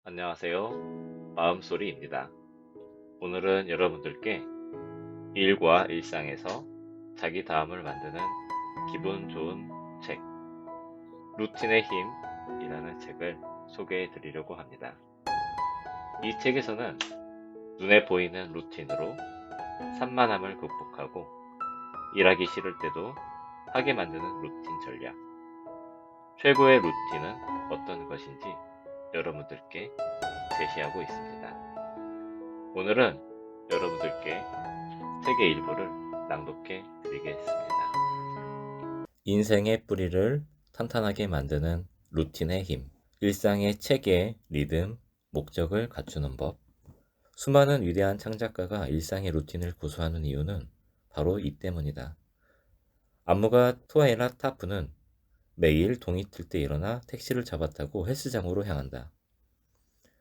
안녕하세요. 마음소리입니다. 오늘은 여러분들께 일과 일상에서 자기 다음을 만드는 기분 좋은 책, 루틴의 힘이라는 책을 소개해 드리려고 합니다. 이 책에서는 눈에 보이는 루틴으로 산만함을 극복하고 일하기 싫을 때도 하게 만드는 루틴 전략, 최고의 루틴은 어떤 것인지 여러분들께 제시하고 있습니다. 오늘은 여러분들께 책의 일부를 낭독해 드리겠습니다. 인생의 뿌리를 탄탄하게 만드는 루틴의 힘. 일상의 체계, 리듬, 목적을 갖추는 법. 수많은 위대한 창작가가 일상의 루틴을 고수하는 이유는 바로 이 때문이다. 안무가 투아이라 타프는 매일 동이 틀 때 일어나 택시를 잡아타고 헬스장으로 향한다.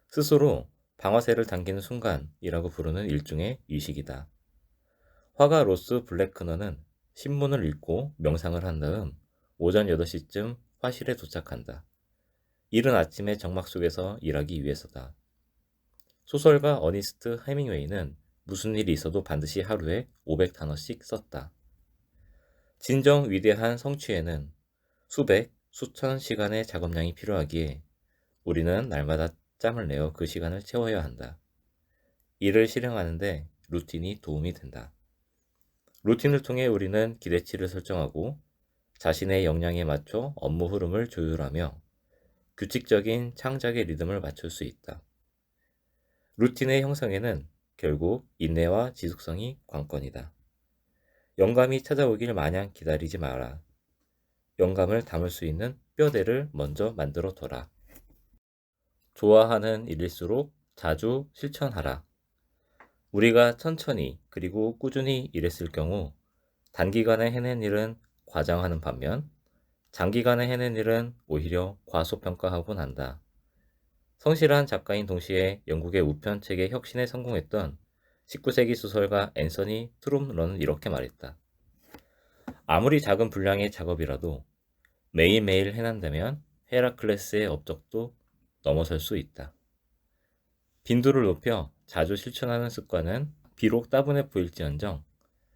스스로 방아쇠를 당기는 순간이라고 부르는 일종의 의식이다. 화가 로스 블랙크너는 신문을 읽고 명상을 한 다음 오전 8시쯤 화실에 도착한다. 이른 아침의 정막 속에서 일하기 위해서다. 소설가 어니스트 헤밍웨이는 무슨 일이 있어도 반드시 하루에 500단어씩 썼다. 진정 위대한 성취에는 수백, 수천 시간의 작업량이 필요하기에 우리는 날마다 짬을 내어 그 시간을 채워야 한다. 이를 실행하는데 루틴이 도움이 된다. 루틴을 통해 우리는 기대치를 설정하고 자신의 역량에 맞춰 업무 흐름을 조율하며 규칙적인 창작의 리듬을 맞출 수 있다. 루틴의 형성에는 결국 인내와 지속성이 관건이다. 영감이 찾아오길 마냥 기다리지 마라. 영감을 담을 수 있는 뼈대를 먼저 만들어 둬라. 좋아하는 일일수록 자주 실천하라. 우리가 천천히 그리고 꾸준히 일했을 경우 단기간에 해낸 일은 과장하는 반면 장기간에 해낸 일은 오히려 과소평가하곤 한다. 성실한 작가인 동시에 영국의 우편책의 혁신에 성공했던 19세기 소설가 앤서니 트룸런은 이렇게 말했다. 아무리 작은 분량의 작업이라도 매일매일 해낸다면 헤라클레스의 업적도 넘어설 수 있다. 빈도를 높여 자주 실천하는 습관은 비록 따분해 보일지언정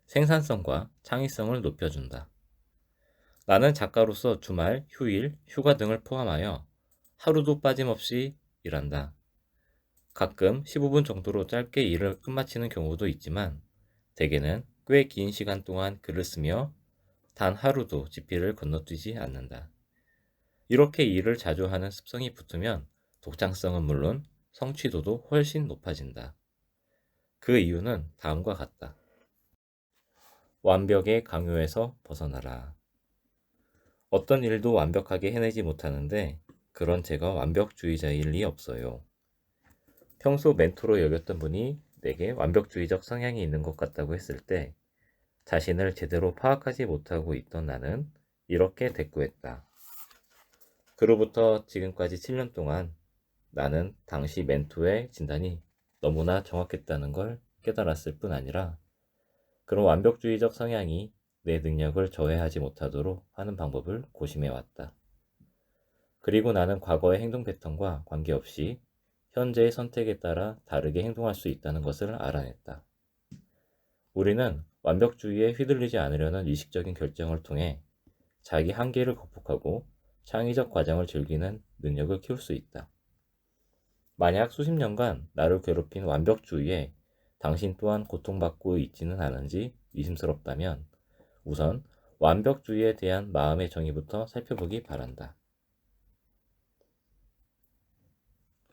생산성과 창의성을 높여준다. 나는 작가로서 주말, 휴일, 휴가 등을 포함하여 하루도 빠짐없이 일한다. 가끔 15분 정도로 짧게 일을 끝마치는 경우도 있지만 대개는 꽤 긴 시간 동안 글을 쓰며 단 하루도 지필을 건너뛰지 않는다. 이렇게 일을 자주 하는 습성이 붙으면 독창성은 물론 성취도도 훨씬 높아진다. 그 이유는 다음과 같다. 완벽의 강요에서 벗어나라. 어떤 일도 완벽하게 해내지 못하는데 그런 제가 완벽주의자일 리 없어요. 평소 멘토로 여겼던 분이 내게 완벽주의적 성향이 있는 것 같다고 했을 때 자신을 제대로 파악하지 못하고 있던 나는 이렇게 대꾸했다. 그로부터 지금까지 7년 동안 나는 당시 멘토의 진단이 너무나 정확했다는 걸 깨달았을 뿐 아니라 그런 완벽주의적 성향이 내 능력을 저해하지 못하도록 하는 방법을 고심해왔다. 그리고 나는 과거의 행동 패턴과 관계없이 현재의 선택에 따라 다르게 행동할 수 있다는 것을 알아냈다. 우리는 완벽주의에 휘둘리지 않으려는 의식적인 결정을 통해 자기 한계를 극복하고 창의적 과정을 즐기는 능력을 키울 수 있다. 만약 수십 년간 나를 괴롭힌 완벽주의에 당신 또한 고통받고 있지는 않은지 의심스럽다면 우선 완벽주의에 대한 마음의 정의부터 살펴보기 바란다.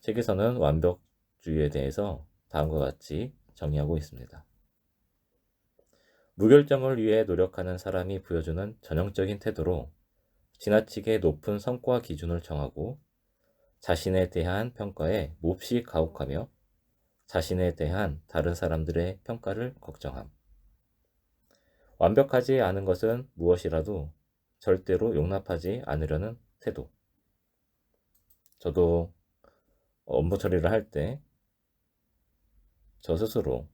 책에서는 완벽주의에 대해서 다음과 같이 정의하고 있습니다. 무결점을 위해 노력하는 사람이 보여주는 전형적인 태도로 지나치게 높은 성과 기준을 정하고 자신에 대한 평가에 몹시 가혹하며 자신에 대한 다른 사람들의 평가를 걱정함. 완벽하지 않은 것은 무엇이라도 절대로 용납하지 않으려는 태도. 저도 업무 처리를 할 때 저 스스로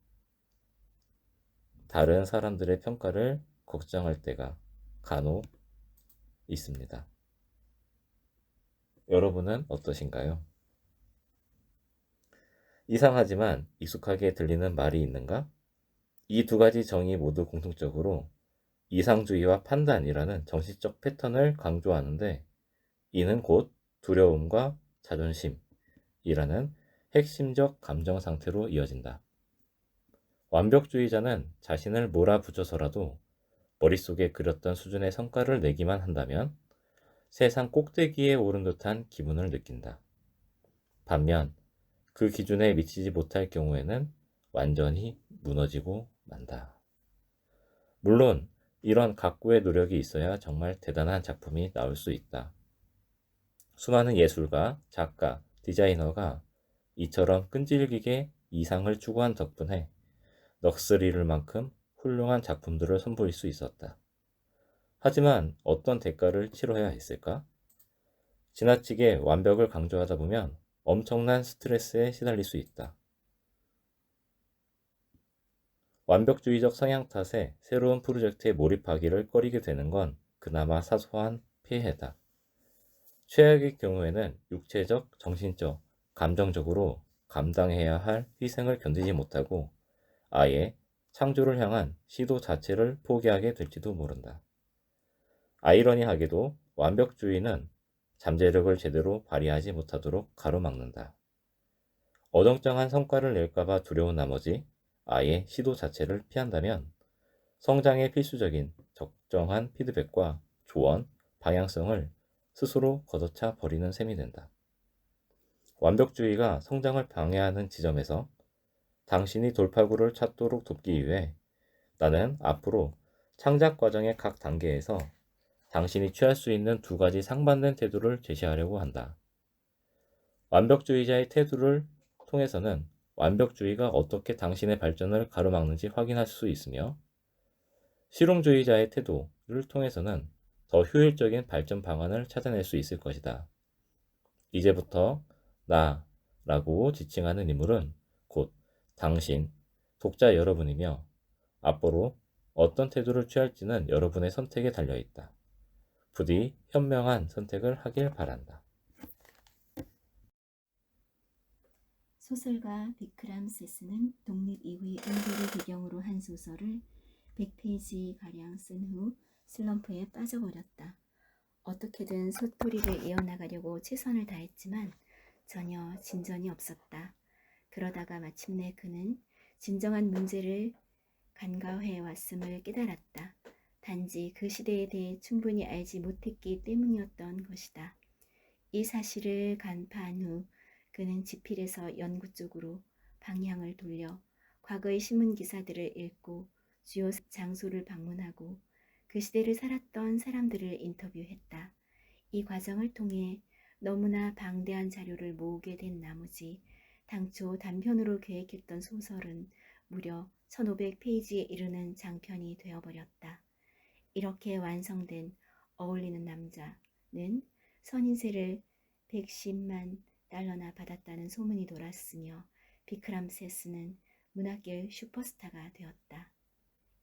다른 사람들의 평가를 걱정할 때가 간혹 있습니다. 여러분은 어떠신가요? 이상하지만 익숙하게 들리는 말이 있는가? 이 두 가지 정의 모두 공통적으로 이상주의와 판단이라는 정신적 패턴을 강조하는데, 이는 곧 두려움과 자존심이라는 핵심적 감정 상태로 이어진다. 완벽주의자는 자신을 몰아붙여서라도 머릿속에 그렸던 수준의 성과를 내기만 한다면 세상 꼭대기에 오른 듯한 기분을 느낀다. 반면 그 기준에 미치지 못할 경우에는 완전히 무너지고 만다. 물론 이런 각고의 노력이 있어야 정말 대단한 작품이 나올 수 있다. 수많은 예술가, 작가, 디자이너가 이처럼 끈질기게 이상을 추구한 덕분에 넋을 잃을 만큼 훌륭한 작품들을 선보일 수 있었다. 하지만 어떤 대가를 치러야 했을까? 지나치게 완벽을 강조하다 보면 엄청난 스트레스에 시달릴 수 있다. 완벽주의적 성향 탓에 새로운 프로젝트에 몰입하기를 꺼리게 되는 건 그나마 사소한 피해다. 최악의 경우에는 육체적, 정신적, 감정적으로 감당해야 할 희생을 견디지 못하고 아예 창조를 향한 시도 자체를 포기하게 될지도 모른다. 아이러니하게도 완벽주의는 잠재력을 제대로 발휘하지 못하도록 가로막는다. 어정쩡한 성과를 낼까봐 두려운 나머지 아예 시도 자체를 피한다면 성장에 필수적인 적정한 피드백과 조언, 방향성을 스스로 걷어차 버리는 셈이 된다. 완벽주의가 성장을 방해하는 지점에서 당신이 돌파구를 찾도록 돕기 위해 나는 앞으로 창작 과정의 각 단계에서 당신이 취할 수 있는 두 가지 상반된 태도를 제시하려고 한다. 완벽주의자의 태도를 통해서는 완벽주의가 어떻게 당신의 발전을 가로막는지 확인할 수 있으며, 실용주의자의 태도를 통해서는 더 효율적인 발전 방안을 찾아낼 수 있을 것이다. 이제부터 나라고 지칭하는 인물은 곧 당신, 독자 여러분이며, 앞으로 어떤 태도를 취할지는 여러분의 선택에 달려있다. 부디 현명한 선택을 하길 바란다. 소설가 비크람 세스는 독립 이후의 인도를 배경으로 한 소설을 100페이지가량 쓴 후 슬럼프에 빠져버렸다. 어떻게든 스토리를 이어나가려고 최선을 다했지만 전혀 진전이 없었다. 그러다가 마침내 그는 진정한 문제를 간과해 왔음을 깨달았다. 단지 그 시대에 대해 충분히 알지 못했기 때문이었던 것이다. 이 사실을 간파한 후 그는 지필에서 연구 쪽으로 방향을 돌려 과거의 신문 기사들을 읽고 주요 장소를 방문하고 그 시대를 살았던 사람들을 인터뷰했다. 이 과정을 통해 너무나 방대한 자료를 모으게 된 나머지 당초 단편으로 계획했던 소설은 무려 1500페이지에 이르는 장편이 되어버렸다. 이렇게 완성된 어울리는 남자는 선인세를 110만 달러나 받았다는 소문이 돌았으며 비크람 세스는 문학계의 슈퍼스타가 되었다.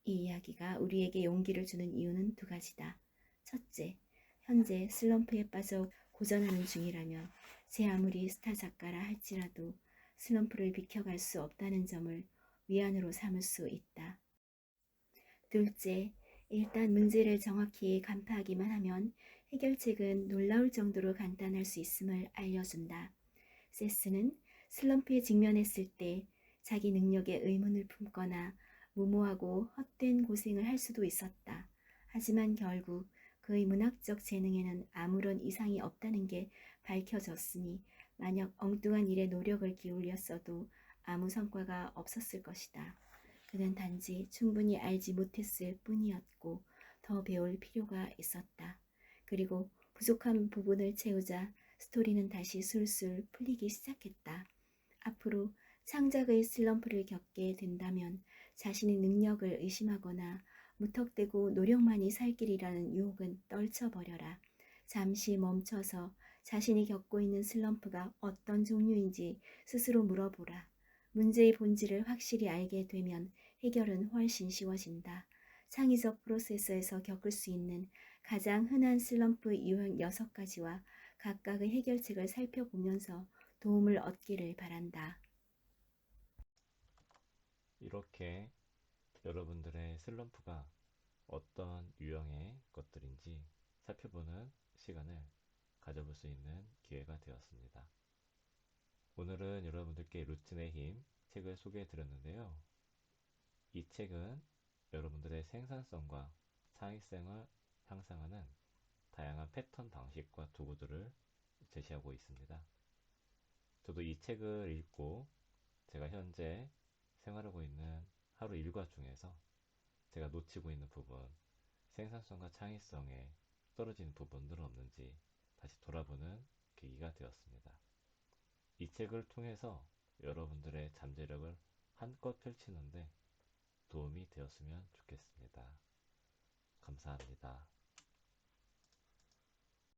이 이야기가 우리에게 용기를 주는 이유는 두 가지다. 첫째, 현재 슬럼프에 빠져 고전하는 중이라면 제 아무리 스타 작가라 할지라도 슬럼프를 비켜갈 수 없다는 점을 위안으로 삼을 수 있다. 둘째, 일단 문제를 정확히 간파하기만 하면 해결책은 놀라울 정도로 간단할 수 있음을 알려준다. 세스는 슬럼프에 직면했을 때 자기 능력에 의문을 품거나 무모하고 헛된 고생을 할 수도 있었다. 하지만 결국 그의 문학적 재능에는 아무런 이상이 없다는 게 밝혀졌으니 만약 엉뚱한 일에 노력을 기울였어도 아무 성과가 없었을 것이다. 그는 단지 충분히 알지 못했을 뿐이었고 더 배울 필요가 있었다. 그리고 부족한 부분을 채우자 스토리는 다시 술술 풀리기 시작했다. 앞으로 창작의 슬럼프를 겪게 된다면 자신의 능력을 의심하거나 무턱대고 노력만이 살 길이라는 유혹은 떨쳐버려라. 잠시 멈춰서 자신이 겪고 있는 슬럼프가 어떤 종류인지 스스로 물어보라. 문제의 본질을 확실히 알게 되면 해결은 훨씬 쉬워진다. 창의적 프로세서에서 겪을 수 있는 가장 흔한 슬럼프 유형 6가지와 각각의 해결책을 살펴보면서 도움을 얻기를 바란다. 이렇게 여러분들의 슬럼프가 어떤 유형의 것들인지 살펴보는 시간을 가져볼 수 있는 기회가 되었습니다. 오늘은 여러분들께 루틴의 힘 책을 소개해 드렸는데요. 이 책은 여러분들의 생산성과 창의성을 향상하는 다양한 패턴 방식과 도구들을 제시하고 있습니다. 저도 이 책을 읽고 제가 현재 생활하고 있는 하루 일과 중에서 제가 놓치고 있는 부분, 생산성과 창의성에 떨어지는 부분들은 없는지 다시 돌아보는 계기가 되었습니다. 이 책을 통해서 여러분들의 잠재력을 한껏 펼치는데 도움이 되었으면 좋겠습니다. 감사합니다.